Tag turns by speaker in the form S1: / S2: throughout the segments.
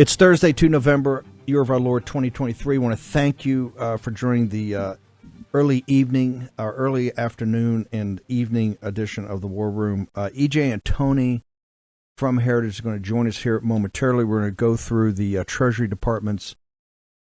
S1: It's Thursday, 2 November, year of our Lord 2023. I want to thank you for joining the early evening, or early afternoon and evening edition of the War Room. EJ Antoni from Heritage is going to join us here momentarily. We're going to go through the Treasury Department's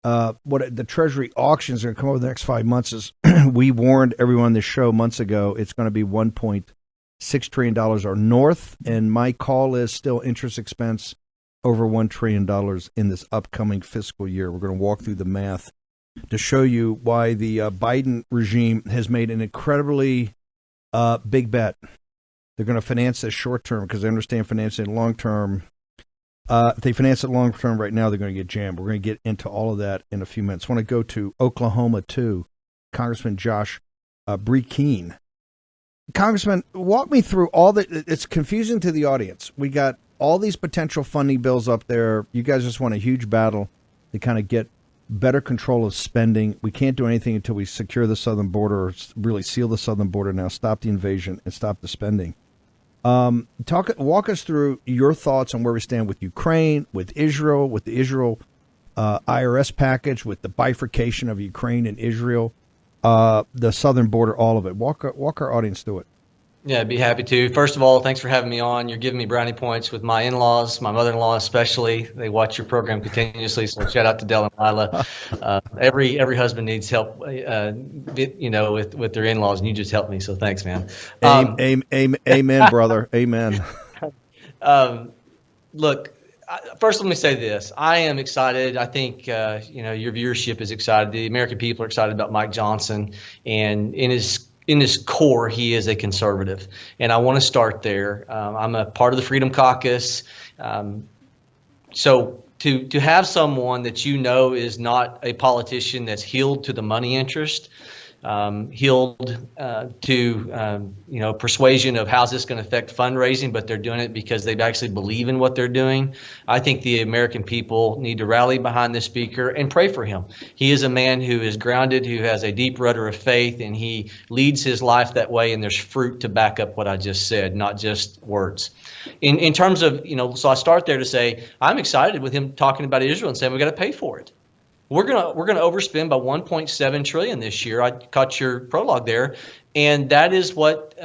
S1: what the Treasury auctions are going to come over the next 5 months. Is we warned everyone on this show months ago it's going to be $1.6 trillion or north, and my call is still interest expense over $1 trillion in this upcoming fiscal year. We're going to walk through the math to show you why the Biden regime has made an incredibly big bet. They're going to finance this short term because they understand financing long term. If they finance it long term right now, they're going to get jammed. We're going to get into all of that in a few minutes. I want to go to Oklahoma, too. Congressman Josh Brecheen. Congressman, walk me through all the. It's confusing to the audience. We got all these potential funding bills up there. You guys just won a huge battle to kind of get better control of spending. We can't do anything until we secure the southern border, or really seal the southern border now, stop the invasion, and stop the spending. Walk us through your thoughts on where we stand with Ukraine, with Israel, with the Israel IRS package, with the bifurcation of Ukraine and Israel, the southern border, all of it. Walk our audience through it.
S2: Yeah, I'd be happy to. First of all, thanks for having me on. You're giving me brownie points with my in-laws, my mother-in-law especially. They watch your program continuously, so shout out to Del and Lila. Every husband needs help, with their in-laws, and you just helped me, so thanks, man.
S1: Amen, brother. Amen.
S2: Look, first let me say this. I am excited. I think, your viewership is excited. The American people are excited about Mike Johnson, and in his core, he is a conservative. And I want to start there. I'm a part of the Freedom Caucus. So to have someone that is not a politician that's healed to the money interest, healed to persuasion of how's this going to affect fundraising, but they're doing it because they actually believe in what they're doing. I think the American people need to rally behind this speaker and pray for him. He is a man who is grounded, who has a deep rudder of faith, and he leads his life that way, and there's fruit to back up what I just said, not just words. In terms of, so I start there to say I'm excited with him talking about Israel and saying we got to pay for it. We're gonna overspend by 1.7 trillion this year. I caught your prologue there, and that is what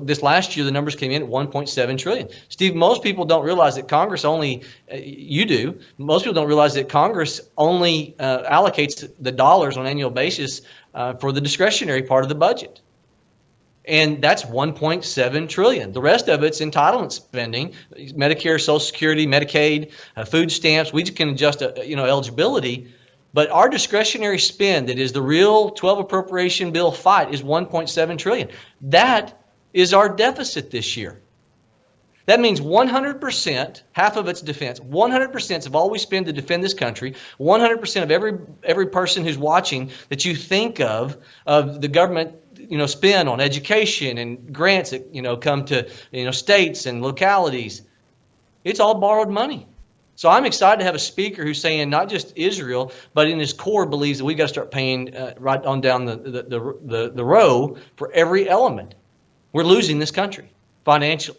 S2: this last year the numbers came in at 1.7 trillion. Steve, most people don't realize that Congress only you do. Most people don't realize that Congress only allocates the dollars on an annual basis for the discretionary part of the budget. And that's 1.7 trillion. The rest of it's entitlement spending, Medicare, Social Security, Medicaid, food stamps. We can adjust, eligibility. But our discretionary spend, that is the real 12 appropriation bill fight, is 1.7 trillion. That is our deficit this year. That means 100%, half of it's defense, 100% of all we spend to defend this country, 100% of every person who's watching that you think of the government spend on education and grants that come to states and localities. It's all borrowed money. So I'm excited to have a speaker who's saying not just Israel, but in his core believes that we got to start paying right on down the row for every element. We're losing this country financially.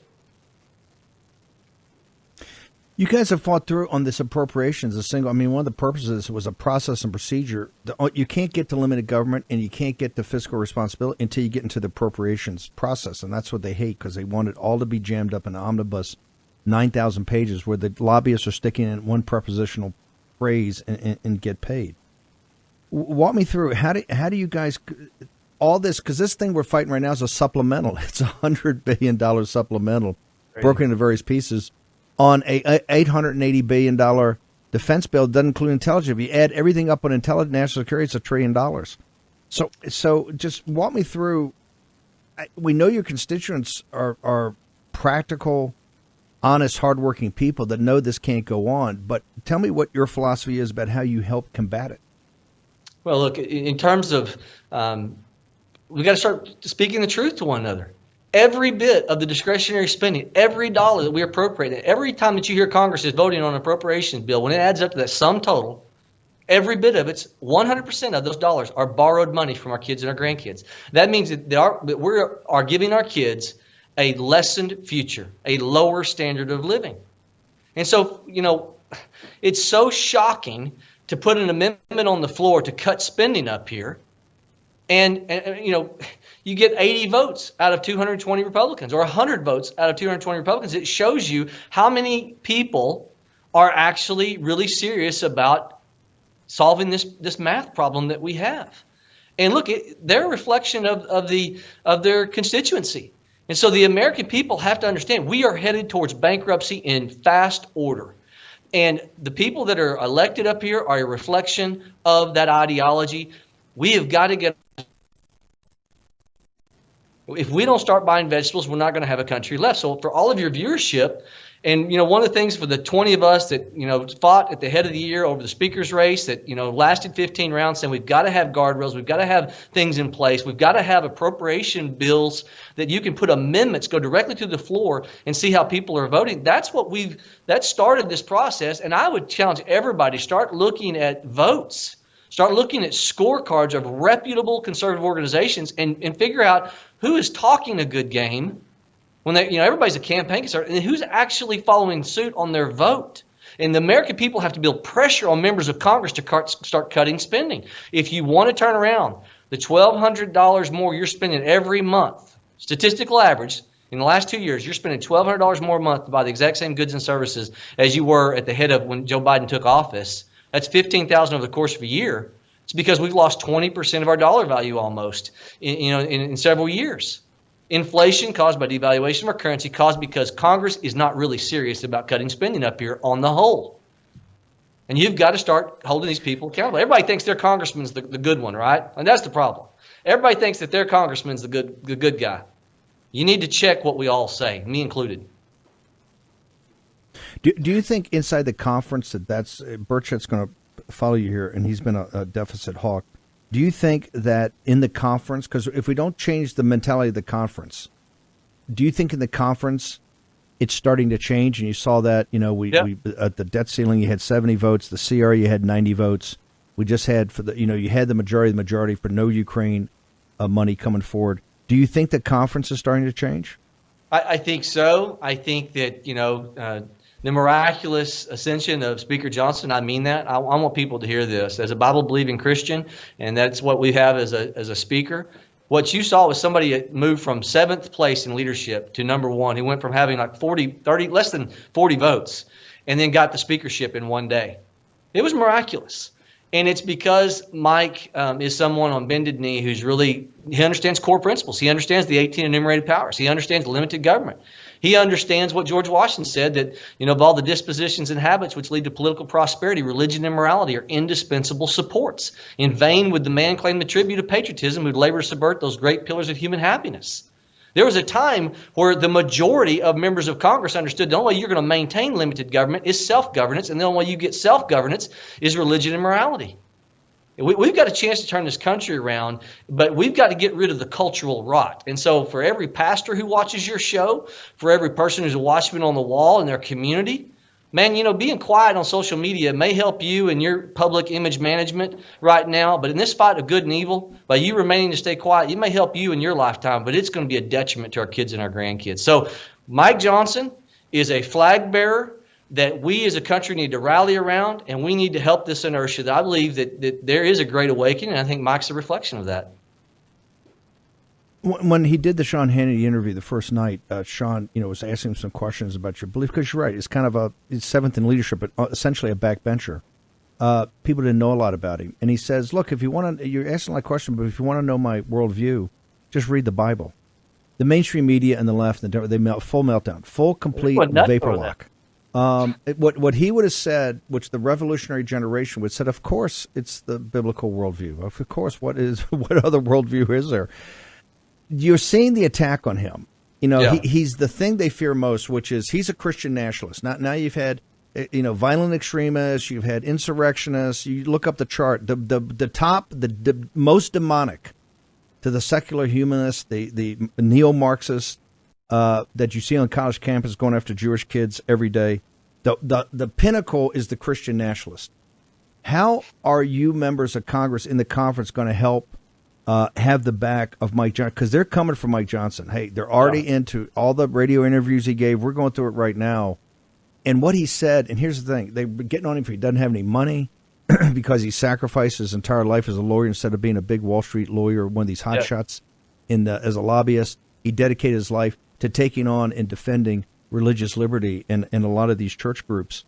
S1: You guys have fought through on this appropriations. One of the purposes was a process and procedure. You can't get to limited government and you can't get to fiscal responsibility until you get into the appropriations process. And that's what they hate, because they want it all to be jammed up in an omnibus, 9,000 pages, where the lobbyists are sticking in one prepositional phrase and get paid. Walk me through, how do you guys, all this, because this thing we're fighting right now is a supplemental. It's a $100 billion supplemental, broken into various pieces, on a $880 billion defense bill. Doesn't include intelligence. If you add everything up on intelligence, national security, it's $1 trillion. So just walk me through. We know your constituents are practical, honest, hardworking people that know this can't go on. But tell me what your philosophy is about how you help combat it.
S2: Well, look, in terms of we got to start speaking the truth to one another. Every bit of the discretionary spending, every dollar that we appropriate, every time that you hear Congress is voting on an appropriations bill, when it adds up to that sum total, every bit of it's 100% of those dollars are borrowed money from our kids and our grandkids. That means that we are giving our kids a lessened future, a lower standard of living. And so, it's so shocking to put an amendment on the floor to cut spending up here, and you get 80 votes out of 220 Republicans or 100 votes out of 220 Republicans. It shows you how many people are actually really serious about solving this math problem that we have. And look, they're a reflection of their constituency. And so the American people have to understand we are headed towards bankruptcy in fast order. And the people that are elected up here are a reflection of that ideology. We have got to get. If we don't start buying vegetables, we're not going to have a country left. So for all of your viewership, and one of the things for the 20 of us that fought at the head of the year over the speaker's race that lasted 15 rounds, saying we've got to have guardrails, we've got to have things in place, we've got to have appropriation bills that you can put amendments, go directly to the floor and see how people are voting. That started this process, and I would challenge everybody, start looking at votes. Start looking at scorecards of reputable conservative organizations and figure out who is talking a good game when they, everybody's a campaign conservative, and who's actually following suit on their vote. And the American people have to build pressure on members of Congress to start cutting spending. If you want to turn around the $1,200 more you're spending every month, statistical average, in the last 2 years, you're spending $1,200 more a month to buy the exact same goods and services as you were at the head of when Joe Biden took office. That's $15,000 over the course of a year. It's because we've lost 20% of our dollar value almost in several years. Inflation caused by devaluation of our currency, caused because Congress is not really serious about cutting spending up here on the whole. And you've got to start holding these people accountable. Everybody thinks their congressman's the good one, right? And that's the problem. Everybody thinks that their congressman's the good guy. You need to check what we all say, me included.
S1: Do you think inside the conference that's Burchett's going to follow you here, and he's been a deficit hawk. Do you think that in the conference, because if we don't change the mentality of the conference, do you think in the conference it's starting to change? And you saw that, we at the debt ceiling you had 70 votes, the CR you had 90 votes. We just had you had the majority for no Ukraine money coming forward. Do you think the conference is starting to change?
S2: I think so. I think that the miraculous ascension of Speaker Johnson, I mean that. I want people to hear this. As a Bible-believing Christian, and that's what we have as a speaker, what you saw was somebody that moved from 7th place in leadership to number 1. He went from having like less than 40 votes, and then got the speakership in one day. It was miraculous. And it's because Mike is someone on bended knee who's he understands core principles. He understands the 18 enumerated powers. He understands limited government. He understands what George Washington said, that, of all the dispositions and habits which lead to political prosperity, religion and morality are indispensable supports. In vain would the man claim the tribute of patriotism who'd labor to subvert those great pillars of human happiness. There was a time where the majority of members of Congress understood the only way you're going to maintain limited government is self-governance, and the only way you get self-governance is religion and morality. We've got a chance to turn this country around, but we've got to get rid of the cultural rot. And so for every pastor who watches your show, for every person who's a watchman on the wall in their community, man, being quiet on social media may help you in your public image management right now. But in this fight of good and evil, by you remaining to stay quiet, it may help you in your lifetime, but it's going to be a detriment to our kids and our grandkids. So Mike Johnson is a flag bearer that we as a country need to rally around, and we need to help this inertia. That I believe that there is a great awakening, and I think Mike's a reflection of that.
S1: When he did the Sean Hannity interview the first night, Sean, was asking him some questions about your belief, because you're right, it's kind of he's 7th in leadership, but essentially a backbencher. People didn't know a lot about him, and he says, "Look, if you want to, you're asking a lot of questions, but if you want to know my worldview, just read the Bible." The mainstream media and the left, they full meltdown, full complete vapor lock. What he would have said, which the revolutionary generation would have said, of course, it's the biblical worldview. Of course, what other worldview is there? You're seeing the attack on him. He's the thing they fear most, which is he's a Christian nationalist. Now you've had, violent extremists, you've had insurrectionists. You look up the chart. The most demonic to the secular humanists, the neo-Marxists, that you see on college campus going after Jewish kids every day. The pinnacle is the Christian nationalist. How are you members of Congress in the conference going to help have the back of Mike Johnson? Because they're coming for Mike Johnson. Hey, they're already into all the radio interviews he gave. We're going through it right now. And what he said, and here's the thing, they were getting on him for he doesn't have any money because he sacrificed his entire life as a lawyer instead of being a big Wall Street lawyer, one of these hotshots as a lobbyist. He dedicated his life to taking on and defending religious liberty in a lot of these church groups.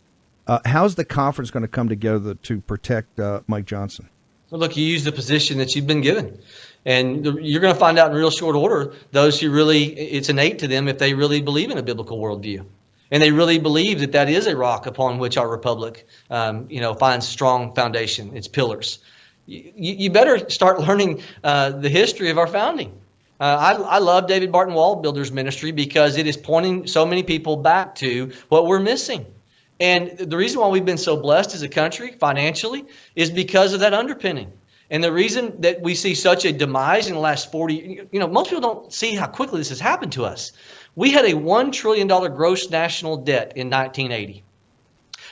S1: How's the conference going to come together to protect Mike Johnson?
S2: Well, look, you use the position that you've been given. And you're going to find out in real short order those who really, it's innate to them if they really believe in a biblical worldview. And they really believe that that is a rock upon which our republic, finds strong foundation, its pillars. You better start learning the history of our founding. I love David Barton Wallbuilder's ministry because it is pointing so many people back to what we're missing. And the reason why we've been so blessed as a country financially is because of that underpinning. And the reason that we see such a demise in the last 40, most people don't see how quickly this has happened to us. We had a $1 trillion gross national debt in 1980.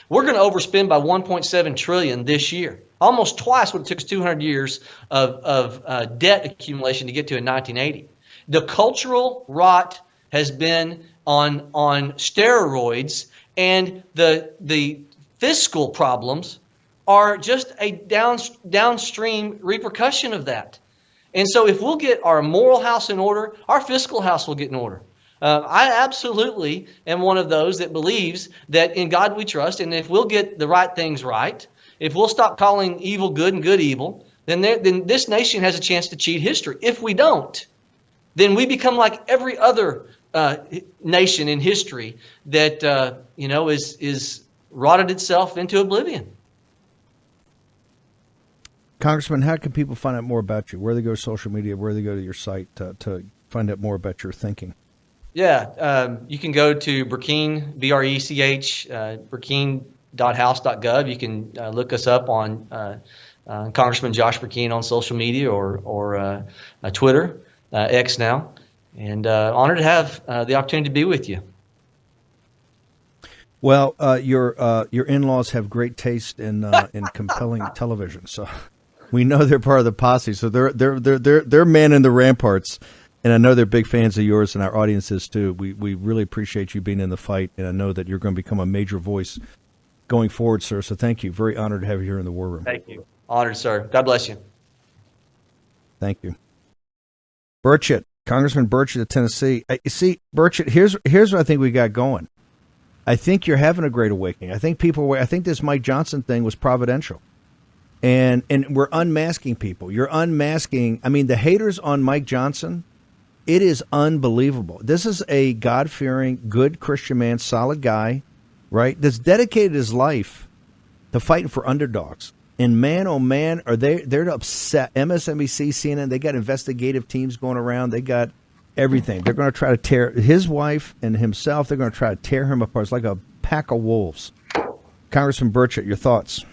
S2: We're going to overspend by $1.7 trillion this year, almost twice what it took us 200 years of debt accumulation to get to in 1980. The cultural rot has been on steroids, and the fiscal problems are just a downstream repercussion of that. And so if we'll get our moral house in order, our fiscal house will get in order. I absolutely am one of those that believes that in God we trust, and if we'll get the right things right, if we'll stop calling evil good and good evil, then this nation has a chance to cheat history. If we don't, then we become like every other nation in history that is rotted itself into oblivion.
S1: Congressman, how can people find out more about you? Where they go to social media, where they go to your site to find out more about your thinking?
S2: Yeah, you can go to Brecheen, B-R-E-C-H, Brecheen.house.gov. You can look us up on Congressman Josh Brecheen on social media or Twitter, X now. And honored to have the opportunity to be with you.
S1: Well, your in-laws have great taste in compelling television, so we know they're part of the posse. So they're manning the ramparts, and I know they're big fans of yours, and our audience is too. We really appreciate you being in the fight, and I know that you're going to become a major voice going forward, sir. So thank you. Very honored to have you here in the War Room.
S2: Thank you. Honored, sir. God bless you.
S1: Thank you. Burchett, Congressman Burchett of Tennessee. You see, Burchett, here's what I think we got going. I think you're having a great awakening. I think this Mike Johnson thing was providential. And we're unmasking people. You're unmasking. I mean, the haters on Mike Johnson, it is unbelievable. This is a God-fearing, good Christian man, solid guy, right, that's dedicated his life to fighting for underdogs. And man, oh man, they're upset. MSNBC, CNN, they got investigative teams going around. They got everything. They're going to try to tear his wife and himself. They're going to try to tear him apart. It's like a pack of wolves. Congressman Burchett, your thoughts?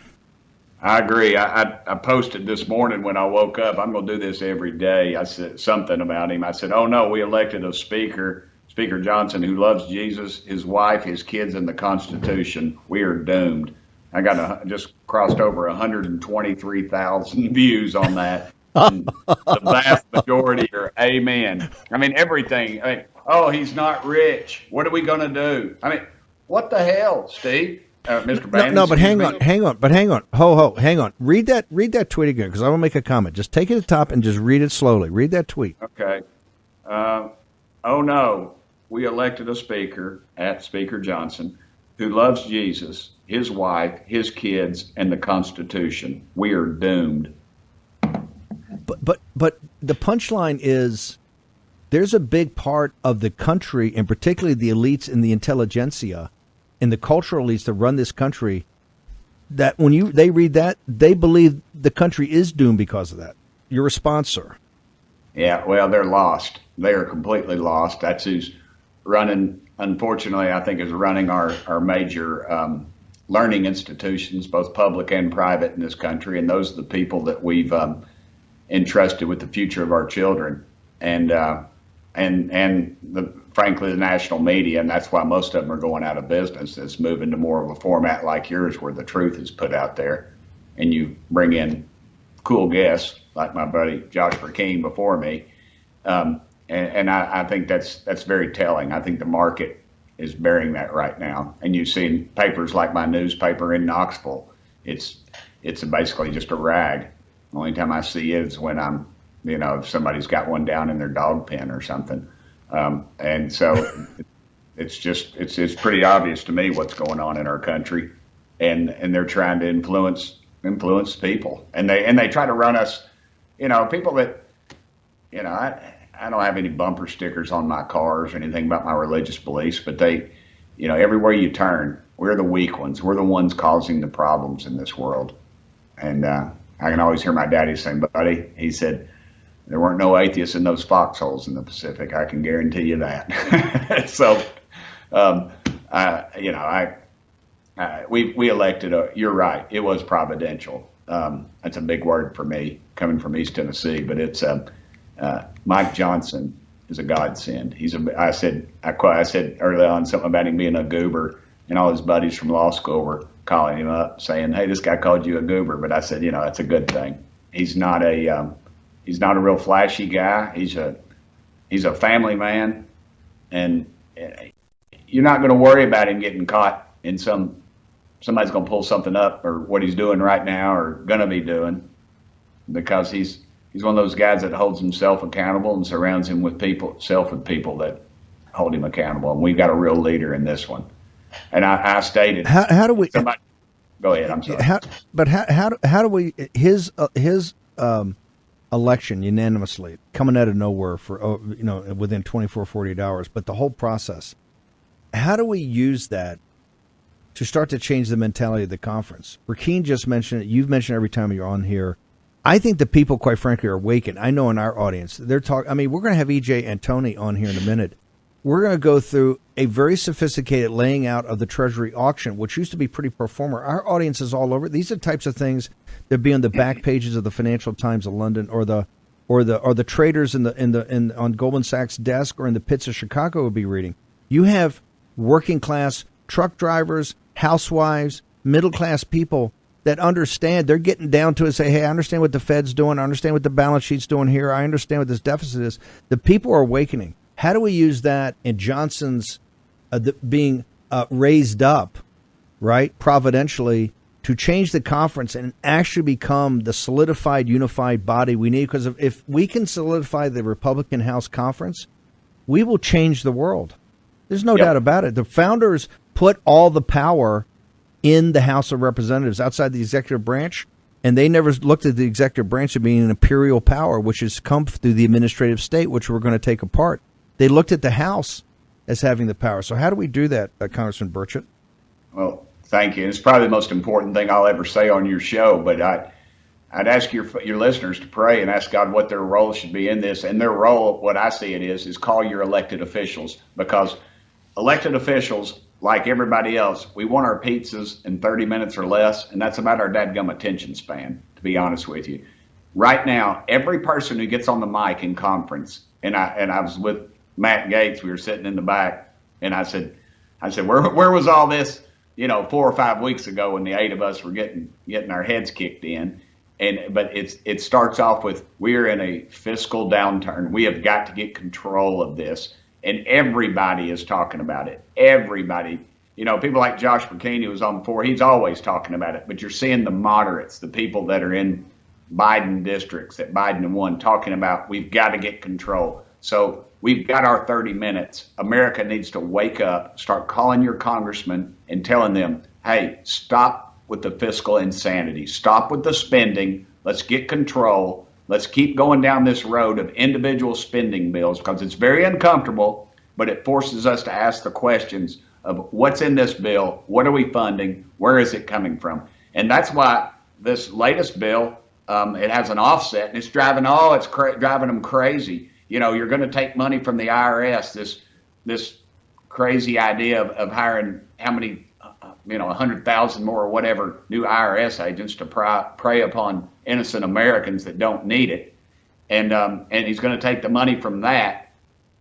S3: I agree. I posted this morning when I woke up. I'm going to do this every day. I said something about him. I said, oh, no, we elected a speaker, Speaker Johnson, who loves Jesus, his wife, his kids, and the Constitution. We are doomed. I got just crossed over 123,000 views on that. And the vast majority are amen. I mean, everything. I mean, oh, he's not rich. What are we going to do? I mean, what the hell, Steve? Mr. Bannon.
S1: No, but hang on. Hang on. Read that tweet again, because I will make a comment. Just take it to the top and just read it slowly. Read that tweet.
S3: Okay. Oh, no. We elected a speaker, at Speaker Johnson, who loves Jesus, his wife, his kids, and the Constitution. We are doomed.
S1: But the punchline is there's a big part of the country, and particularly the elites and the intelligentsia and the cultural elites that run this country, that when they read that, they believe the country is doomed because of that. Your response, sir?
S3: Yeah, well, they're lost. They are completely lost. That's who's running, unfortunately, I think is running our major learning institutions, both public and private in this country. And those are the people that we've entrusted with the future of our children. And frankly, the national media, and that's why most of them are going out of business. It's moving to more of a format like yours, where the truth is put out there, and you bring in cool guests like my buddy Josh Brecheen before me, and I think that's very telling. I think the market is bearing that right now. And you see in papers like my newspaper in Knoxville, it's basically just a rag. The only time I see it is when I'm, if somebody's got one down in their dog pen or something. And so it's pretty obvious to me what's going on in our country, and they're trying to influence people, and they try to run us, people that, I don't have any bumper stickers on my cars or anything about my religious beliefs, but they, everywhere you turn, we're the weak ones. We're the ones causing the problems in this world. And I can always hear my daddy saying, buddy, he said, there weren't no atheists in those foxholes in the Pacific. I can guarantee you that. So, we elected you're right. It was providential. That's a big word for me coming from East Tennessee, but it's, Mike Johnson is a godsend. I said early on something about him being a goober, and all his buddies from law school were calling him up saying, hey, this guy called you a goober. But I said, that's a good thing. He's not a real flashy guy. He's a family man, and you're not going to worry about him getting caught in somebody's going to pull something up or what he's doing right now or going to be doing, because he's one of those guys that holds himself accountable and surrounds him with people that hold him accountable. And we've got a real leader in this one. And I stated,
S1: how do we?
S3: Go ahead. I'm sorry.
S1: How do we? His election unanimously coming out of nowhere for within 48 hours, but the whole process. How do we use that to start to change the mentality of the conference? Brecheen just mentioned it. You've mentioned every time you're on here. I think the people, quite frankly, are awakened. I know in our audience, they're talking. I mean, we're going to have EJ Antoni on here in a minute. We're going to go through a very sophisticated laying out of the Treasury auction, which used to be pretty pro forma. Our audience is all over. These are types of things that be on the back pages of the Financial Times of London, or the traders on Goldman Sachs' desk or in the pits of Chicago would be reading. You have working class truck drivers, housewives, middle class people that understand. They're getting down to it and say, hey, I understand what the Fed's doing. I understand what the balance sheet's doing here. I understand what this deficit is. The people are awakening. How do we use that in Johnson's being raised up, right, providentially, to change the conference and actually become the solidified, unified body we need? Because if we can solidify the Republican House Conference, we will change the world. There's no doubt about it. The founders put all the power in the House of Representatives outside the executive branch, and they never looked at the executive branch as being an imperial power, which has come through the administrative state, which we're going to take apart. They looked at the House as having the power. So how do we do that, Congressman Burchett? Well,
S3: thank you. It's probably the most important thing I'll ever say on your show, but I'd ask your listeners to pray and ask God what their role should be in this. And their role, what I see it is call your elected officials, because elected officials, like everybody else, we want our pizzas in 30 minutes or less, and that's about our dadgum attention span, to be honest with you. Right now, every person who gets on the mic in conference, and I was with Matt Gates, we were sitting in the back, and I said, where was all this, 4 or 5 weeks ago when the 8 of us were getting our heads kicked in? But it starts off with, we're in a fiscal downturn. We have got to get control of this. And everybody is talking about it. Everybody. People like Josh Brecheen, who was on before, he's always talking about it. But you're seeing the moderates, the people that are in Biden districts that Biden won, talking about we've got to get control. So we've got our 30 minutes. America needs to wake up, start calling your congressmen and telling them, hey, stop with the fiscal insanity. Stop with the spending. Let's get control. Let's keep going down this road of individual spending bills, because it's very uncomfortable, but it forces us to ask the questions of what's in this bill, what are we funding, where is it coming from? And that's why this latest bill, it has an offset, and it's driving them crazy. You're going to take money from the IRS, this crazy idea of hiring how many 100,000 more or whatever new IRS agents to prey upon innocent Americans that don't need it, and he's going to take the money from that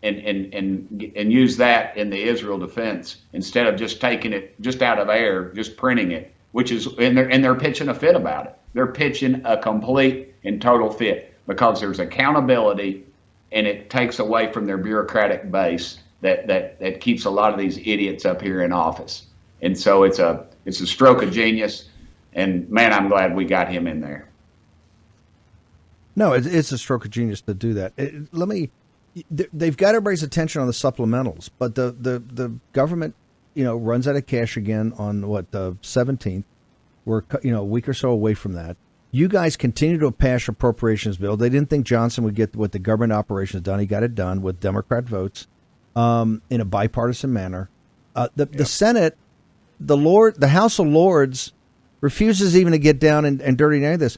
S3: and use that in the Israel defense instead of just taking it just out of air, just printing it, and they're pitching a fit about it. They're pitching a complete and total fit because there's accountability, and it takes away from their bureaucratic base. that keeps a lot of these idiots up here in office. And so it's a stroke of genius. And man, I'm glad we got him in there.
S1: No, it's a stroke of genius to do that. They've got everybody's attention on the supplementals, but the government, runs out of cash again on the 17th. We're a week or so away from that. You guys continue to pass appropriations bill. They didn't think Johnson would get what the government operations done. He got it done with Democrat votes in a bipartisan manner. The Senate, the House of Lords refuses even to get down and dirty any of this.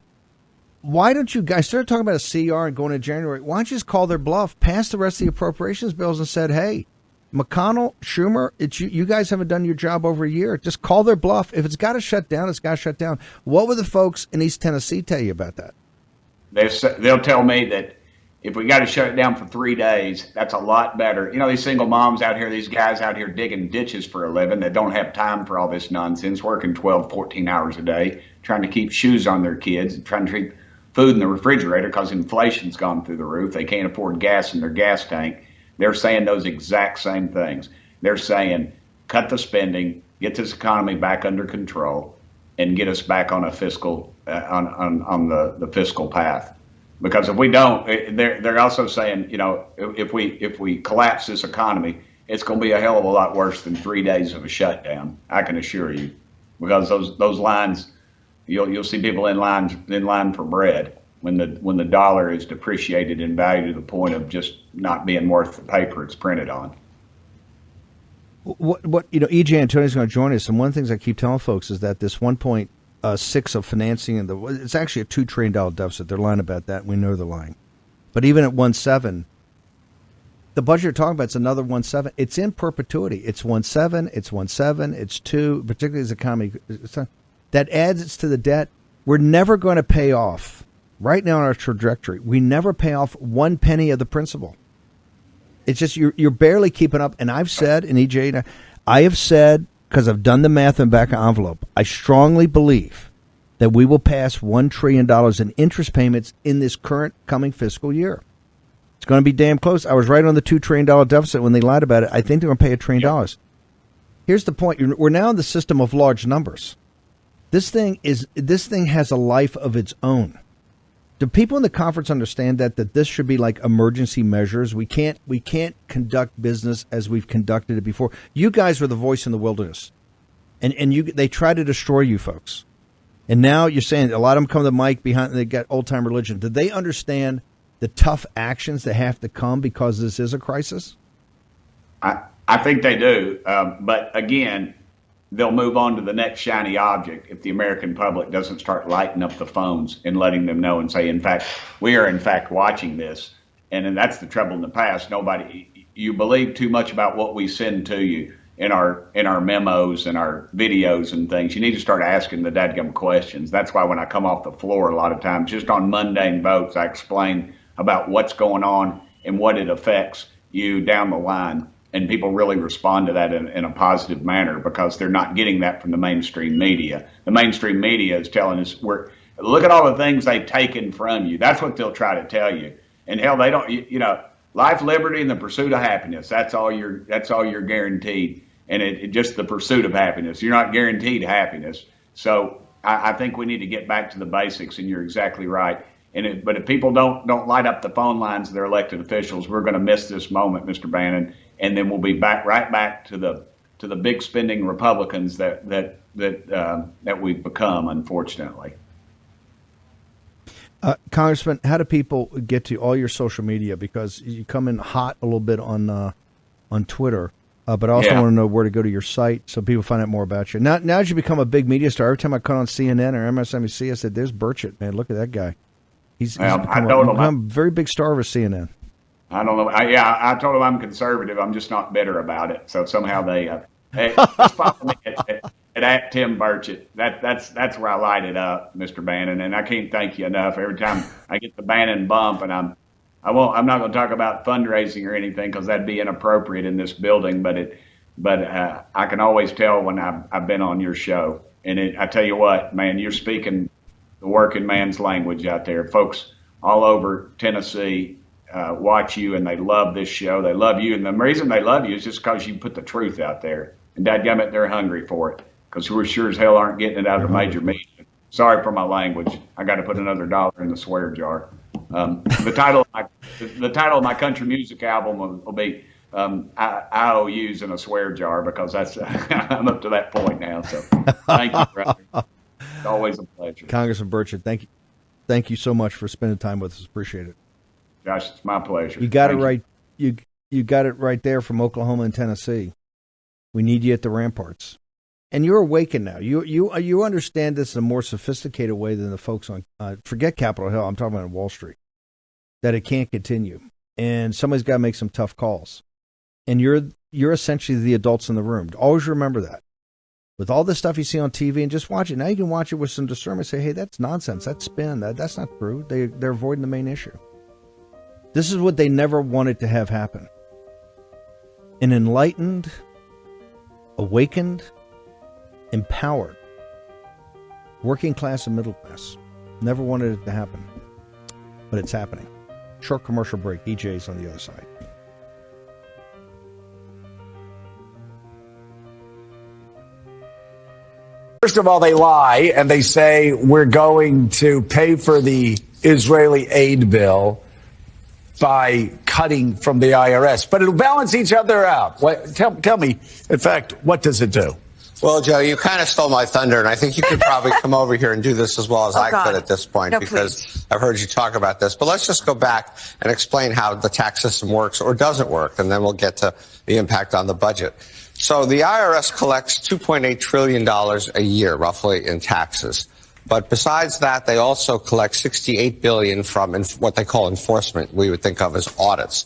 S1: Why don't you guys start talking about a CR and going to January? Why don't you just call their bluff, pass the rest of the appropriations bills and said, hey, McConnell, Schumer, you guys haven't done your job over a year. Just call their bluff. If it's got to shut down, it's got to shut down. What would the folks in East Tennessee tell you about that?
S3: They'll tell me that if we got to shut it down for 3 days, that's a lot better. These single moms out here, these guys out here digging ditches for a living that don't have time for all this nonsense, working 12, 14 hours a day, trying to keep shoes on their kids, trying to keep food in the refrigerator because inflation's gone through the roof. They can't afford gas in their gas tank. They're saying those exact same things. They're saying, cut the spending, get this economy back under control, and get us back on a fiscal on the fiscal path. Because if we don't, they're also saying, if we collapse this economy, it's going to be a hell of a lot worse than 3 days of a shutdown. I can assure you, because those lines, you'll see people in line for bread when the dollar is depreciated in value to the point of just not being worth the paper it's printed on.
S1: What EJ Antoni is going to join us, and one of the things I keep telling folks is that this 1.6 of financing it's actually a $2 trillion deficit. They're lying about that. We know they're lying, but even at 1.7, the budget you're talking about is another 1.7. It's in perpetuity. It's 1.7. It's 1.7. It's 2. Particularly as the economy that adds to the debt. We're never going to pay off. Right now in our trajectory, we never pay off 1 penny of the principal. It's just you're barely keeping up. And I've said, and EJ, I have said, because I've done the math in the back of the envelope, I strongly believe that we will pass $1 trillion in interest payments in this current coming fiscal year. It's going to be damn close. I was right on the $2 trillion deficit when they lied about it. I think they're going to pay $1 trillion. Here's the point. We're now in the system of large numbers. This thing has a life of its own. Do people in the conference understand that this should be like emergency measures? We can't conduct business as we've conducted it before. You guys were the voice in the wilderness, and they try to destroy you folks. And now you're saying a lot of them come to the mic behind. They got old time religion. Do they understand the tough actions that have to come because this is a crisis?
S3: I think they do, but again, they'll move on to the next shiny object if the American public doesn't start lighting up the phones and letting them know and say, in fact, we are in fact watching this. And that's the trouble in the past. You believe too much about what we send to you in our memos and our videos and things. You need to start asking the dadgum questions. That's why when I come off the floor a lot of times, just on mundane votes, I explain about what's going on and what it affects you down the line. And people really respond to that in a positive manner because they're not getting that from the mainstream media. The mainstream media is telling us, look at all the things they've taken from you. That's what they'll try to tell you. And hell, they don't, life, liberty, and the pursuit of happiness. That's all you're guaranteed. And it just the pursuit of happiness. You're not guaranteed happiness. So I think we need to get back to the basics, and you're exactly right. But if people don't light up the phone lines of their elected officials, we're going to miss this moment, Mr. Bannon. And then we'll be right back to the big spending Republicans that we've become, unfortunately.
S1: Congressman, how do people get to all your social media? Because you come in hot a little bit on Twitter, but I also want to know where to go to your site so people find out more about you. Now as you become a big media star, every time I cut on CNN or MSNBC, I said, "There's Burchett, man. Look at that guy. He's become a very big star of CNN."
S3: I don't know. I told them I'm conservative. I'm just not bitter about it. So somehow they just follow me at Tim Burchett. That's where I light it up, Mr. Bannon. And I can't thank you enough. Every time I get the Bannon bump, and I'm not going to talk about fundraising or anything because that'd be inappropriate in this building. But I can always tell when I've been on your show. And I tell you what, man, you're speaking the working man's language out there, folks all over Tennessee. watch you and they love this show. They love you. And the reason they love you is just because you put the truth out there. And dadgummit, they're hungry for it because we're sure as hell aren't getting it out of the major media. Sorry for my language. I got to put another dollar in the swear jar. The title of my country music album will be IOUs in a swear jar because that's I'm up to that point now. So thank you, brother. It's always a pleasure.
S1: Congressman Burchett, thank you so much for spending time with us. Appreciate it.
S3: Josh, it's my pleasure.
S1: You got it right. You got it right there from Oklahoma and Tennessee. We need you at the ramparts. And you're awakened now. You understand this in a more sophisticated way than the folks on forget Capitol Hill. I'm talking about Wall Street. That it can't continue, and somebody's got to make some tough calls. And you're essentially the adults in the room. Always remember that. With all the stuff you see on TV, and just watch it. Now you can watch it with some discernment. Say, hey, that's nonsense. That's spin. That's not true. They're avoiding the main issue. This is what they never wanted to have happen. An enlightened, awakened, empowered, working class and middle class. Never wanted it to happen. But it's happening. Short commercial break. EJ's on the other side.
S4: First of all, they lie and they say we're going to pay for the Israeli aid bill by cutting from the IRS, but it'll balance each other out. Tell me, in fact, what does it do?
S5: Well, Joe, you kind of stole my thunder, and I think you could probably come over here and do this as well as I could at this point, because I've heard you talk about this. But let's just go back and explain how the tax system works or doesn't work, and then we'll get to the impact on the budget. So the IRS collects $2.8 trillion a year, roughly, in taxes. But besides that, they also collect $68 billion from what they call enforcement, we would think of as audits.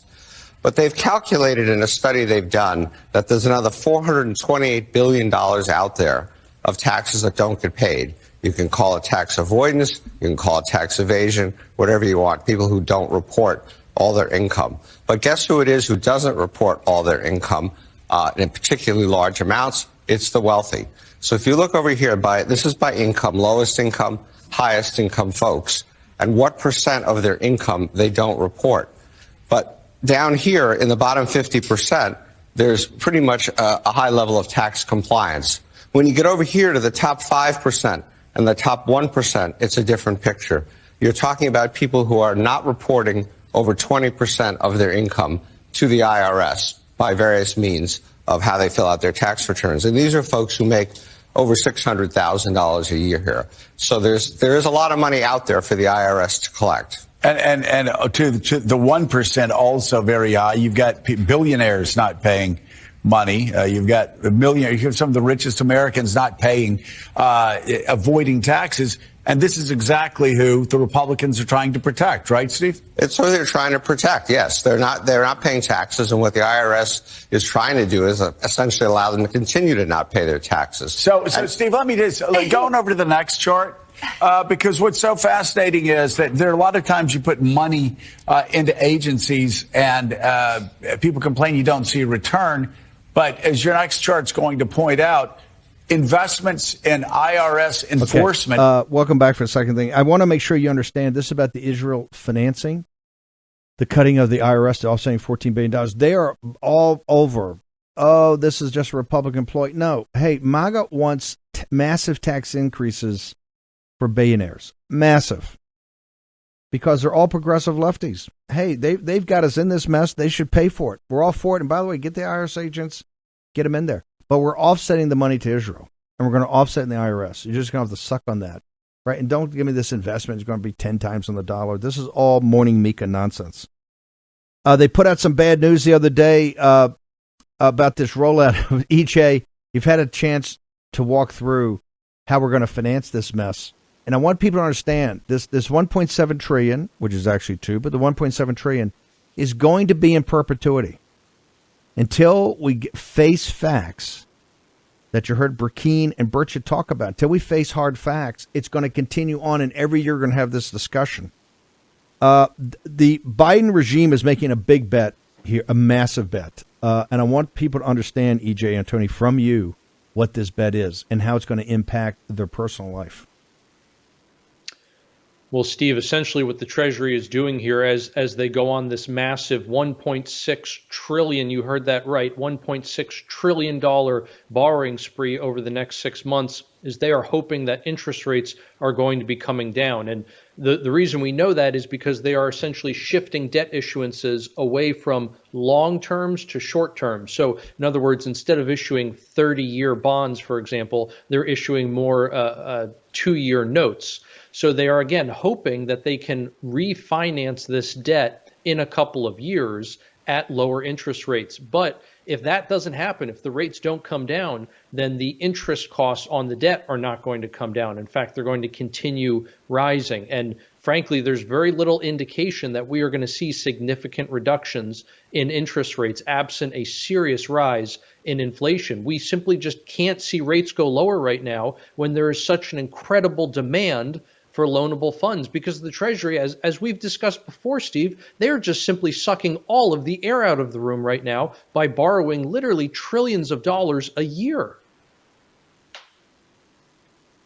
S5: But they've calculated in a study they've done that there's another $428 billion out there of taxes that don't get paid. You can call it tax avoidance, you can call it tax evasion, whatever you want, people who don't report all their income. But guess who it is who doesn't report all their income in particularly large amounts? It's the wealthy. So if you look over here, this is by income, lowest income, highest income folks, and what percent of their income they don't report. But down here in the bottom 50%, there's pretty much a high level of tax compliance. When you get over here to the top 5% and the top 1%, it's a different picture. You're talking about people who are not reporting over 20% of their income to the IRS by various means of how they fill out their tax returns. And these are folks who make over $600,000 a year here. So there is a lot of money out there for the IRS to collect.
S4: And to the 1% also very high. You've got billionaires not paying money. You've got you have some of the richest Americans not paying, avoiding taxes. And this is exactly who the Republicans are trying to protect, right, Steve?
S5: It's who they're trying to protect. Yes, they're not paying taxes, and what the IRS is trying to do is essentially allow them to continue to not pay their taxes.
S4: So Steve, let me just going over to the next chart. Because what's so fascinating is that there are a lot of times you put money into agencies and people complain you don't see a return. But as your next chart's going to point out, investments in IRS enforcement.
S1: Okay. Welcome back for a second thing. I want to make sure you understand this about the Israel financing, the cutting of the IRS, the offsetting $14 billion. They are all over. Oh, this is just a Republican ploy. No. Hey, MAGA wants massive tax increases for billionaires. Massive. Because they're all progressive lefties. Hey, they've got us in this mess. They should pay for it. We're all for it. And by the way, get the IRS agents, get them in there. But we're offsetting the money to Israel. And we're going to offset in the IRS. You're just going to have to suck on that. Right? And don't give me this investment. It's going to be 10 times on the dollar. This is all morning Mika nonsense. They put out some bad news the other day about this rollout of EJ. You've had a chance to walk through how we're going to finance this mess. And I want people to understand this 1.7 trillion, which is actually 2, but the 1.7 trillion is going to be in perpetuity until we face facts that you heard Brecheen and Burchett talk about. Until we face hard facts, it's going to continue on, and every year we're going to have this discussion. The Biden regime is making a big bet here, a massive bet. And I want people to understand, EJ, Antoni, from you, what this bet is and how it's going to impact their personal life.
S6: Well, Steve, essentially what the Treasury is doing here as they go on this massive 1.6 trillion, you heard that right, $1.6 trillion borrowing spree over the next 6 months, is they are hoping that interest rates are going to be coming down. And the reason we know that is because they are essentially shifting debt issuances away from long terms to short terms. So in other words, instead of issuing 30-year bonds, for example, they're issuing more 2-year notes. So they are, again, hoping that they can refinance this debt in a couple of years at lower interest rates. But if that doesn't happen, if the rates don't come down, then the interest costs on the debt are not going to come down. In fact, they're going to continue rising. And frankly, there's very little indication that we are going to see significant reductions in interest rates absent a serious rise in inflation. We simply just can't see rates go lower right now when there is such an incredible demand for loanable funds, because the Treasury, as we've discussed before, Steve, they're just simply sucking all of the air out of the room right now by borrowing literally trillions of dollars a year.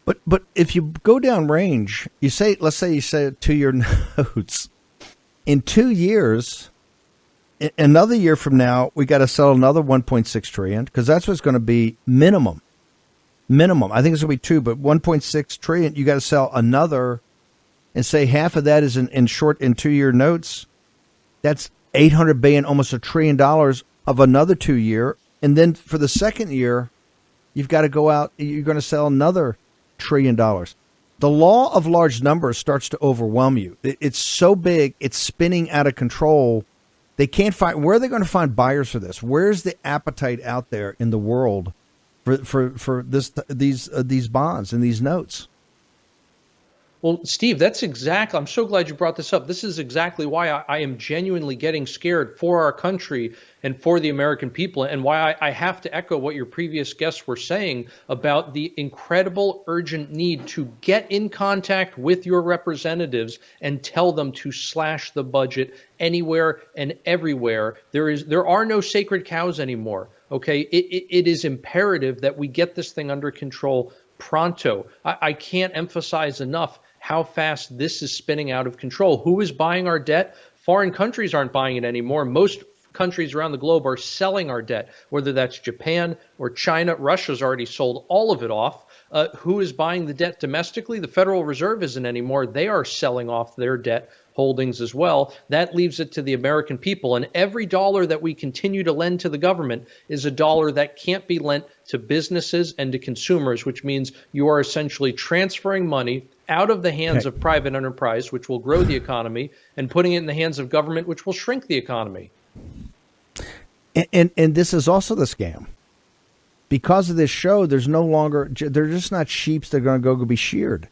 S1: But if you go down range, let's say you say 2-year notes. In 2 years, another year from now, we got to sell another 1.6 trillion because that's what's going to be minimum. I think it's going to be 2, but 1.6 trillion, you got to sell another, and say half of that is in 2-year notes. That's $800 billion, almost $1 trillion of another 2-year. And then for the second year, you've got to go out, you're going to sell another $1 trillion. The law of large numbers starts to overwhelm you. It's so big, it's spinning out of control. They can't find, where are they going to find buyers for this? Where's the appetite out there in the world for these bonds and these notes?
S6: Well, Steve, I'm so glad you brought this up. This is exactly why I am genuinely getting scared for our country and for the American people, and why I have to echo what your previous guests were saying about the incredible urgent need to get in contact with your representatives and tell them to slash the budget anywhere and everywhere. There are no sacred cows anymore. Okay, it is imperative that we get this thing under control pronto. I can't emphasize enough how fast this is spinning out of control. Who is buying our debt? Foreign countries aren't buying it anymore. Most countries around the globe are selling our debt, whether that's Japan or China. Russia's already sold all of it off. Who is buying the debt domestically? The Federal Reserve isn't anymore. They are selling off their debt holdings as well. That leaves it to the American people. And every dollar that we continue to lend to the government is a dollar that can't be lent to businesses and to consumers, which means you are essentially transferring money out of the hands of private enterprise, which will grow the economy, and putting it in the hands of government, which will shrink the economy.
S1: And this is also the scam. Because of this show, they're just not sheeps that are going to go be sheared.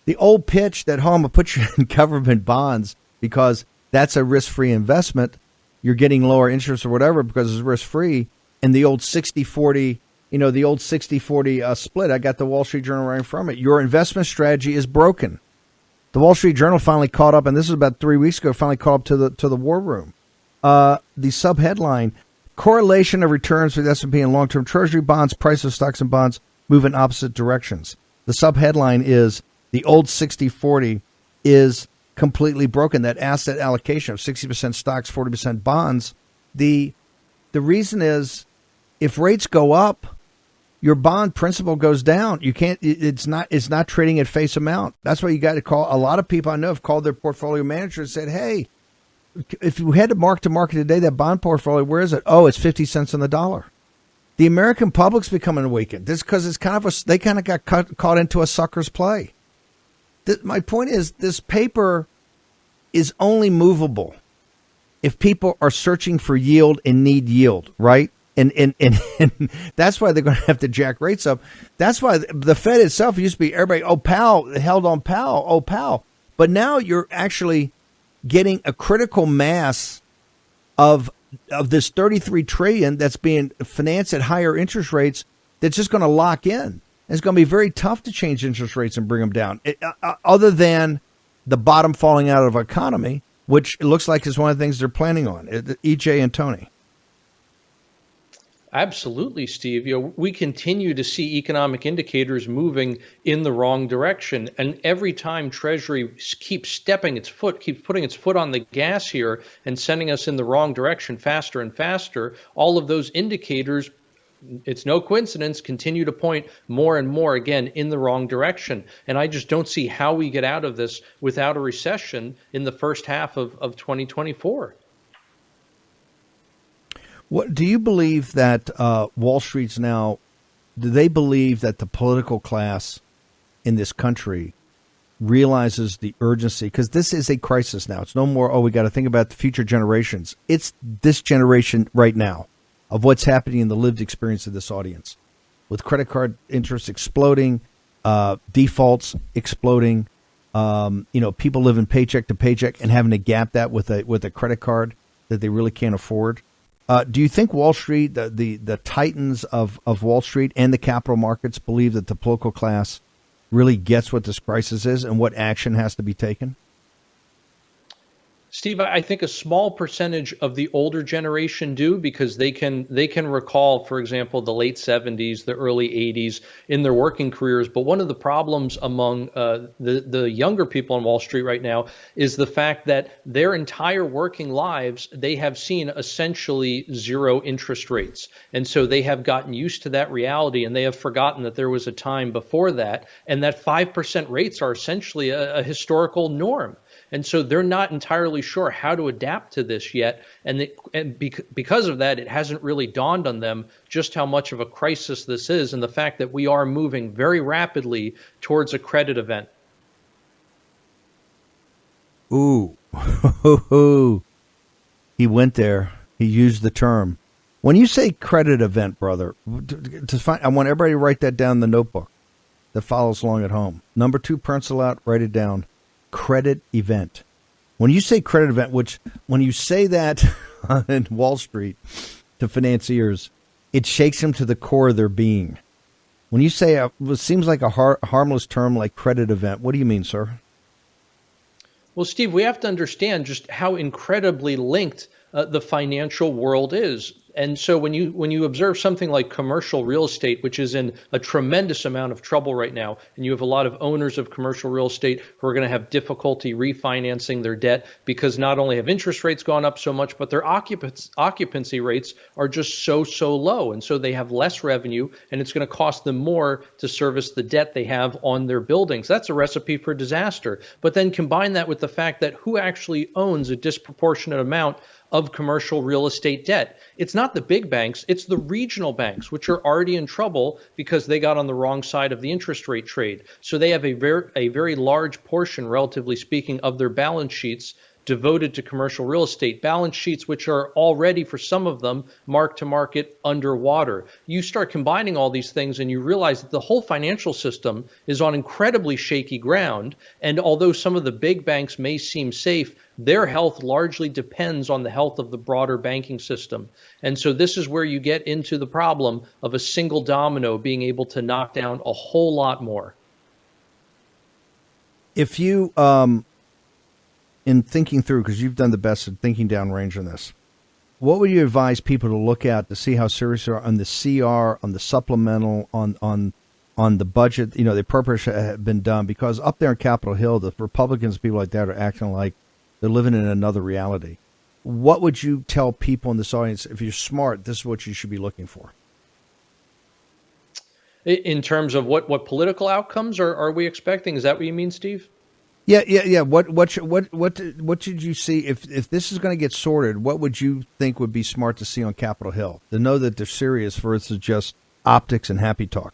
S1: The old pitch that, I'm going to put you in government bonds because that's a risk-free investment. You're getting lower interest or whatever because it's risk-free. And the old 60-40, the old 60-40 split. I got the Wall Street Journal right from it. Your investment strategy is broken. The Wall Street Journal finally caught up, and this was about 3 weeks ago, finally caught up to the war room. The sub-headline, correlation of returns for the S&P and long-term Treasury bonds, price of stocks and bonds move in opposite directions. The sub-headline is, the old 60-40 is completely broken. That asset allocation of 60% stocks, 40% bonds. The reason is, if rates go up, your bond principal goes down. You can't. It's not trading at face amount. That's why you got to call. A lot of people I know have called their portfolio manager and said, "Hey, if you had to market today, that bond portfolio, where is it? Oh, it's 50 cents on the dollar." The American public's becoming awakened. This is because it's they kind of got caught into a sucker's play. My point is, this paper is only movable if people are searching for yield and need yield, right? And that's why they're going to have to jack rates up. That's why the Fed itself used to be everybody, Powell, held on Powell, Powell. But now you're actually getting a critical mass of this 33 trillion that's being financed at higher interest rates that's just going to lock in. It's going to be very tough to change interest rates and bring them down, other than the bottom falling out of the economy, which it looks like is one of the things they're planning on. EJ and Tony.
S6: Absolutely, Steve. We continue to see economic indicators moving in the wrong direction. And every time Treasury keeps putting its foot on the gas here and sending us in the wrong direction faster and faster, all of those indicators, it's no coincidence, continue to point more and more, again, in the wrong direction. And I just don't see how we get out of this without a recession in the first half of 2024.
S1: What do you believe that Wall Street's now? Do they believe that the political class in this country realizes the urgency? Because this is a crisis now. It's no more, we got to think about the future generations. It's this generation right now of what's happening in the lived experience of this audience, with credit card interest exploding, defaults exploding. People living paycheck to paycheck and having to gap that with a credit card that they really can't afford. Do you think Wall Street, the titans of Wall Street and the capital markets, believe that the political class really gets what this crisis is and what action has to be taken?
S6: Steve, I think a small percentage of the older generation do, because they can recall, for example, the late 70s, the early 80s in their working careers. But one of the problems among the younger people on Wall Street right now is the fact that their entire working lives, they have seen essentially zero interest rates. And so they have gotten used to that reality, and they have forgotten that there was a time before that, and that 5% rates are essentially a historical norm. And so they're not entirely sure how to adapt to this yet. And because of that, it hasn't really dawned on them just how much of a crisis this is, and the fact that we are moving very rapidly towards a credit event.
S1: Ooh, he went there. He used the term. When you say credit event, brother, I want everybody to write that down in the notebook that follows along at home. Number 2, pencil out, write it down. Credit event. When you say credit event, when you say that in Wall Street to financiers, it shakes them to the core of their being. When you say it seems like a harmless term like credit event, what do you mean, sir?
S6: Well, Steve, we have to understand just how incredibly linked the financial world is. And so when you observe something like commercial real estate, which is in a tremendous amount of trouble right now, and you have a lot of owners of commercial real estate who are going to have difficulty refinancing their debt because not only have interest rates gone up so much, but their occupancy rates are just so low. And so they have less revenue, and it's going to cost them more to service the debt they have on their buildings. That's a recipe for disaster. But then combine that with the fact that who actually owns a disproportionate amount of commercial real estate debt? It's not the big banks, it's the regional banks, which are already in trouble because they got on the wrong side of the interest rate trade. So they have a very large portion, relatively speaking, of their balance sheets devoted to commercial real estate, balance sheets which are already, for some of them, mark to market underwater. You start combining all these things and you realize that the whole financial system is on incredibly shaky ground. And although some of the big banks may seem safe, their health largely depends on the health of the broader banking system. And so this is where you get into the problem of a single domino being able to knock down a whole lot more.
S1: If you, in thinking through, because you've done the best at thinking downrange on this, what would you advise people to look at to see how serious they are on the CR, on the supplemental, on the budget? You know, the appropriation had been done, because up there in Capitol Hill, the Republicans, people like that, are acting like they're living in another reality. What would you tell people in this audience? If you're smart, this is what you should be looking for.
S6: In terms of what political outcomes are we expecting? Is that what you mean, Steve?
S1: Yeah. What should you see if this is going to get sorted? What would you think would be smart to see on Capitol Hill to know that they're serious versus just optics and happy talk?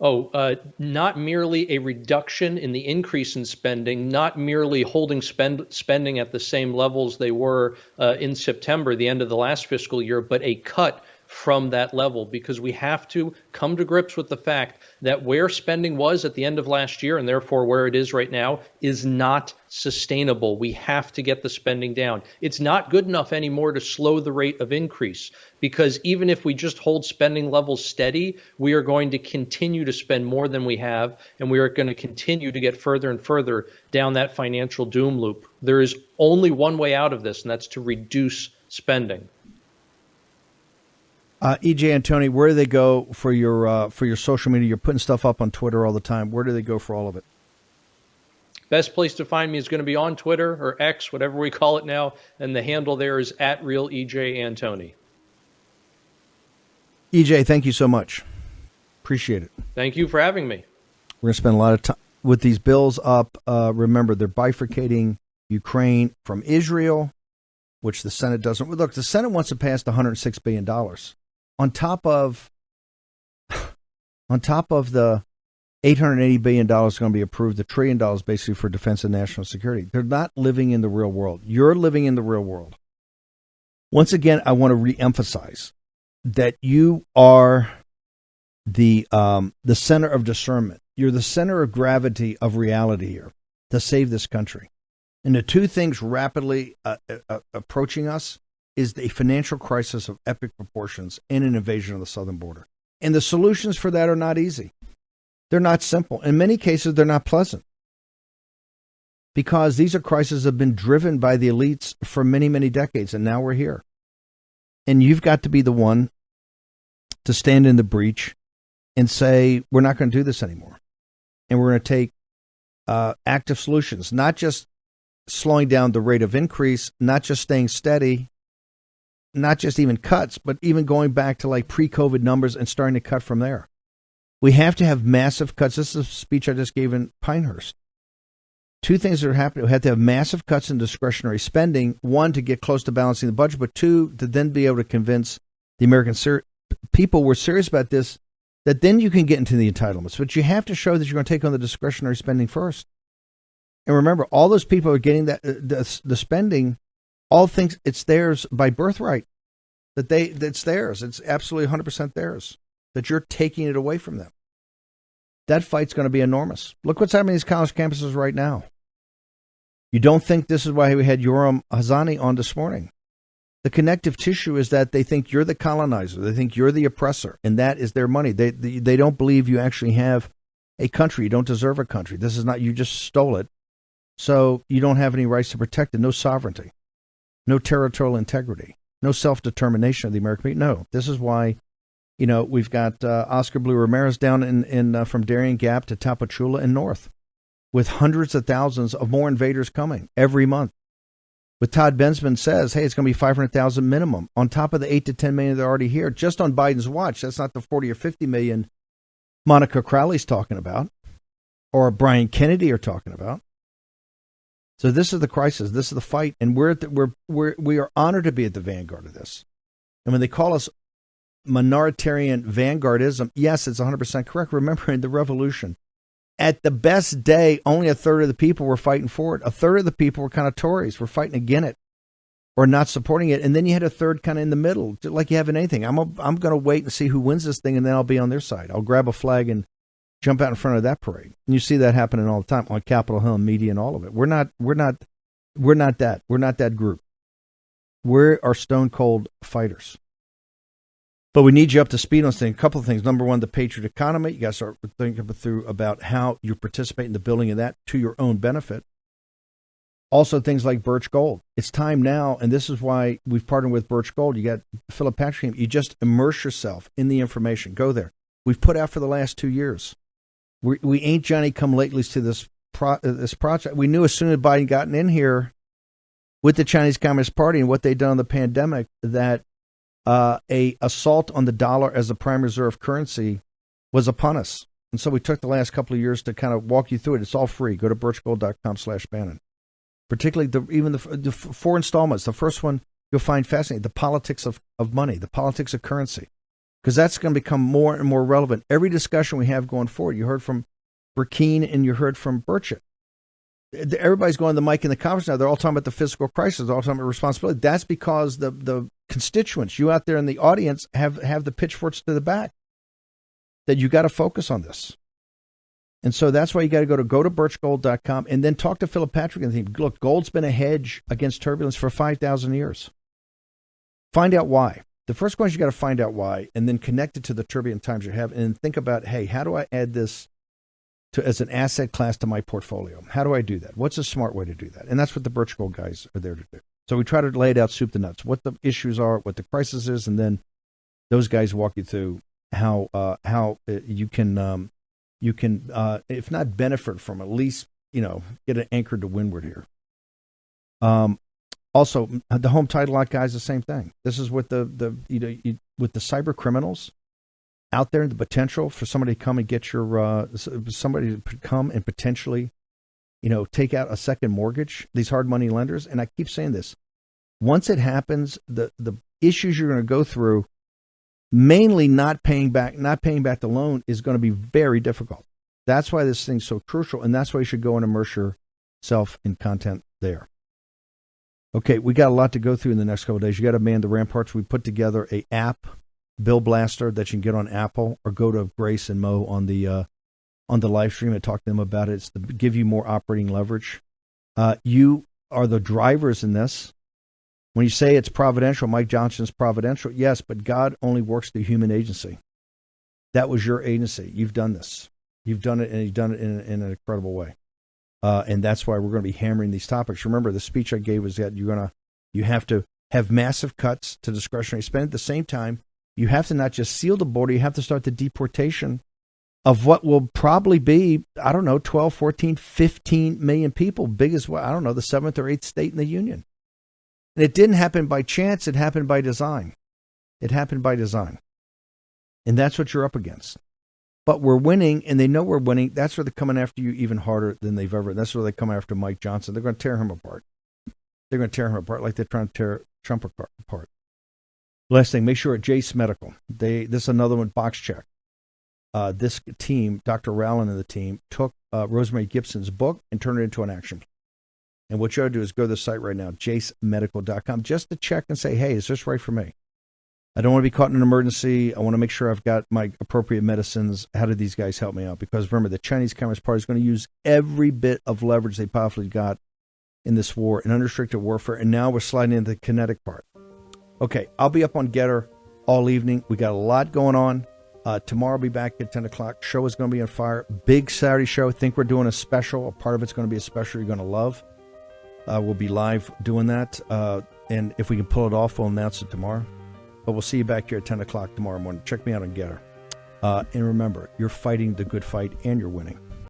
S6: Not merely a reduction in the increase in spending, not merely holding spending at the same levels they were in September, the end of the last fiscal year, but a cut from that level, because we have to come to grips with the fact that where spending was at the end of last year, and therefore where it is right now, is not sustainable. We have to get the spending down. It's not good enough anymore to slow the rate of increase, because even if we just hold spending levels steady, we are going to continue to spend more than we have, and we are going to continue to get further and further down that financial doom loop. There is only one way out of this, and that's to reduce spending.
S1: EJ Antoni, where do they go for your social media? You're putting stuff up on Twitter all the time. Where do they go for all of it?
S6: Best place to find me is going to be on Twitter or X, whatever we call it now, and the handle there is @RealEJ
S1: EJ, thank you so much. Appreciate it.
S6: Thank you for having me.
S1: We're going to spend a lot of time with these bills up. Remember, they're bifurcating Ukraine from Israel, which the Senate doesn't. Look, the Senate wants to pass $106 billion on top of the $880 billion is going to be approved, the $1 trillion basically for defense and national security. They're not living in the real world. You're living in the real world. Once again, I want to reemphasize that you are the center of discernment. You're the center of gravity of reality here to save this country. And the two things rapidly approaching us is a financial crisis of epic proportions and an invasion of the southern border. And the solutions for that are not easy. They're not simple. In many cases, they're not pleasant. Because these are crises that have been driven by the elites for many, many decades, and now we're here. And you've got to be the one to stand in the breach and say, we're not going to do this anymore. And we're going to take active solutions, not just slowing down the rate of increase, not just staying steady, not just even cuts, but even going back to like pre-COVID numbers and starting to cut from there. We have to have massive cuts. This is a speech I just gave in Pinehurst. Two things that are happening. We have to have massive cuts in discretionary spending. One, to get close to balancing the budget, but two, to then be able to convince the American people we're serious about this, that then you can get into the entitlements. But you have to show that you're going to take on the discretionary spending first. And remember, all those people are getting that the spending, all things it's theirs by birthright. That's theirs. It's absolutely 100% theirs. That you're taking it away from them. That fight's going to be enormous. Look what's happening in these college campuses right now. You don't think this is why we had Yoram Hazani on this morning. The connective tissue is that they think you're the colonizer. They think you're the oppressor, and that is their money. They don't believe you actually have a country. You don't deserve a country. This is not, you just stole it. So you don't have any rights to protect it. No sovereignty, no territorial integrity, no self-determination of the American people. No, this is why, we've got Oscar Blue Ramirez down in from Darien Gap to Tapachula and north, with hundreds of thousands of more invaders coming every month. With Todd Bensman says, hey, it's going to be 500,000 minimum on top of the 8 to 10 million that are already here, just on Biden's watch. That's not the 40 or 50 million Monica Crowley's talking about, or Brian Kennedy are talking about. So this is the crisis. This is the fight, and we are honored to be at the vanguard of this. And when they call us minoritarian vanguardism, yes, it's 100% correct. Remember, in the revolution, at the best day, only a third of the people were fighting for it. A third of the people were kind of Tories, were fighting against it or not supporting it. And then you had a third kind of in the middle, like you have in anything. I'm going to wait and see who wins this thing, and then I'll be on their side. I'll grab a flag and jump out in front of that parade. And you see that happening all the time on Capitol Hill and media and all of it. We're not that. We're not that group. We are stone cold fighters. But we need you up to speed on this thing. A couple of things. Number one, the Patriot economy. You got to start thinking through about how you participate in the building of that to your own benefit. Also, things like Birch Gold. It's time now, and this is why we've partnered with Birch Gold. You got Philip Patrick. You just immerse yourself in the information. Go there. We've put out for the last 2 years. We ain't Johnny-come-latelys to this project. We knew as soon as Biden gotten in here with the Chinese Communist Party and what they'd done on the pandemic that a assault on the dollar as the prime reserve currency was upon us. And so we took the last couple of years to kind of walk you through it. It's all free. Go to birchgold.com/Bannon. Particularly the 4 installments. The first one you'll find fascinating. The politics of money, the politics of currency. Because that's going to become more and more relevant. Every discussion we have going forward, you heard from Brecheen and you heard from Burchett. Everybody's going to the mic in the conference now. They're all talking about the fiscal crisis. They're all talking about responsibility. That's because the constituents, you out there in the audience, have the pitchforks to the back. That you got to focus on this. And so that's why you got to go to birchgold.com and then talk to Philip Patrick and think, look, gold's been a hedge against turbulence for 5,000 years. Find out why. The first question, you got to find out why, and then connect it to the turbulent times you have, and think about, hey, how do I add this as an asset class to my portfolio? How do I do that? What's a smart way to do that? And that's what the Birch Gold guys are there to do. So we try to lay it out, soup to nuts, what the issues are, what the crisis is, and then those guys walk you through how you can if not benefit from, at least get an anchor to windward here. Also, the home title lot guys, the same thing. This is with with the cyber criminals out there, the potential for somebody to come and get your somebody to come and potentially take out a second mortgage. These hard money lenders, and I keep saying this. Once it happens, the issues you're going to go through, mainly not paying back the loan, is going to be very difficult. That's why this thing's so crucial, and that's why you should go and immerse yourself in content there. Okay, we got a lot to go through in the next couple of days. You got to man the ramparts. We put together a app, Bill Blaster, that you can get on Apple, or go to Grace and Mo on the live stream and talk to them about it. It's to give you more operating leverage. You are the drivers in this. When you say it's providential, Mike Johnson's providential, yes, but God only works through human agency. That was your agency. You've done this. You've done it, and you've done it in an incredible way. And that's why we're going to be hammering these topics. Remember, the speech I gave was that you have to have massive cuts to discretionary spend. At the same time, you have to not just seal the border, you have to start the deportation of what will probably be, 12, 14, 15 million people, big as, the 7th or 8th state in the union. And it didn't happen by chance, it happened by design. It happened by design. And that's what you're up against. But we're winning, and they know we're winning. That's where they're coming after you even harder than they've ever. That's where they come after Mike Johnson. They're going to tear him apart. They're going to tear him apart like they're trying to tear Trump apart. Last thing, make sure at Jace Medical. This is another one, box check. This team, Dr. Rowland and the team, took Rosemary Gibson's book and turned it into an action plan. And what you ought to do is go to the site right now, jacemedical.com, just to check and say, hey, is this right for me? I don't want to be caught in an emergency. I want to make sure I've got my appropriate medicines. How did these guys help me out? Because remember, the Chinese Communist Party is going to use every bit of leverage they possibly got in this war, in unrestricted warfare, and now we're sliding into the kinetic part. Okay, I'll be up on Getter all evening. We got a lot going on. Tomorrow I'll be back at 10 o'clock. Show is going to be on fire. Big Saturday show. I think we're doing a special. A part of it's going to be a special you're going to love. We'll be live doing that. And if we can pull it off, we'll announce it tomorrow. But we'll see you back here at 10 o'clock tomorrow morning. Check me out on Getter. And remember, you're fighting the good fight and you're winning.